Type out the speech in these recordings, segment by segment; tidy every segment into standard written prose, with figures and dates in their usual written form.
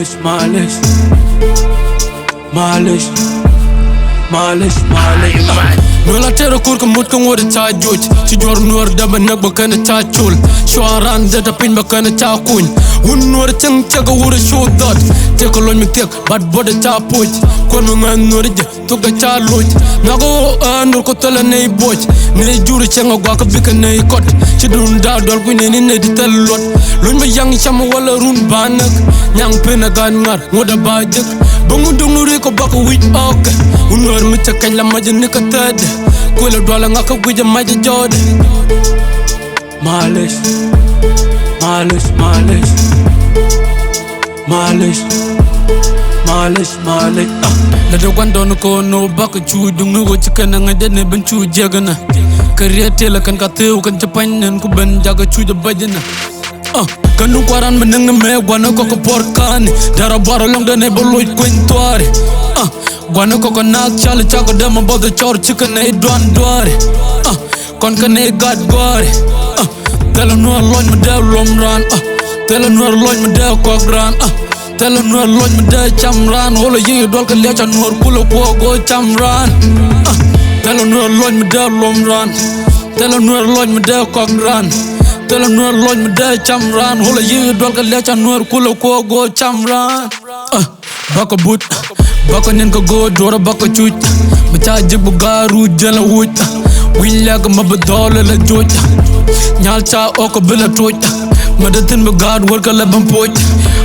Malech, Malech, Malech, Malech, Malech. Nola tero kur ka mut ka ngode cha joj ci jor Nuer daba nak ba kana cha chul shoaran da ta pin ba kana cha kuñ hun Nuer ceng ca ga wura show dot te ko loñ mi tek bat boda cha poj kon mo ngan Nuer je to ga cha loj nago andur ko tala nei boj ne juru cenga gwa ka bika nei kot ci dun da dol ku ne ni di tel lot loñ ma yang cham wala run banak nyang pena gan ngar ngoda ba jek ba mu dong re ko ba ko wit ok hun Nuer mi ca kañ la ma je ni ka tad Kula dola nga ka gwija maja jode Malech, Malech, Malech, Malech, Malech, Malech. La do gwando ko no baka chu dung no chika na nga dene ben chu jagana Kariete la kan ka teu kan chapan nen ku ben jaga chu de bajana Kanu kwaran meneng na me gwana ko porkan Dara baro long dene boloy kwentuare Gwana ko nak chale chako dema bodo chor chika na idwan dware Kon ka na gad gware Tela Nuer loj me dev lomran Tela Nuer loj me dev kogran Tela Nuer loj me dev chamran Holo yingi dwal ka lecha Nuer kula kwa go chamran Tela Nuer loj me dev lomran Tela Nuer loj me dev kogran Tela Nuer loj me dev chamran Holo yingi dwal ka lecha Nuer kula kwa go chamran Baka but Baka nen ka go dora baka chuch Bacha jibu garu jala wuch Willaga mabadole la joj Nyal cha oko bila toj Madatin bagad warka laban poj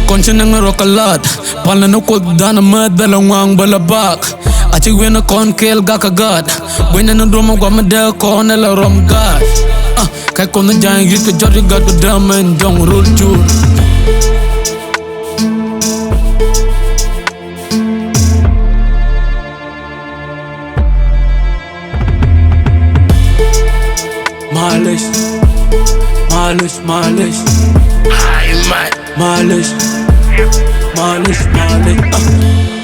Koncha nanga rokalat Pala na kod dana mad bela wang bala bak Achi wena kon kel gaka gad Wena na droma gwa madel kon ela rom gad Kai kon na jang yit ka jori gad ka damen jong rul chur Malech, Malech, Malech, Malech, Malech, Malech.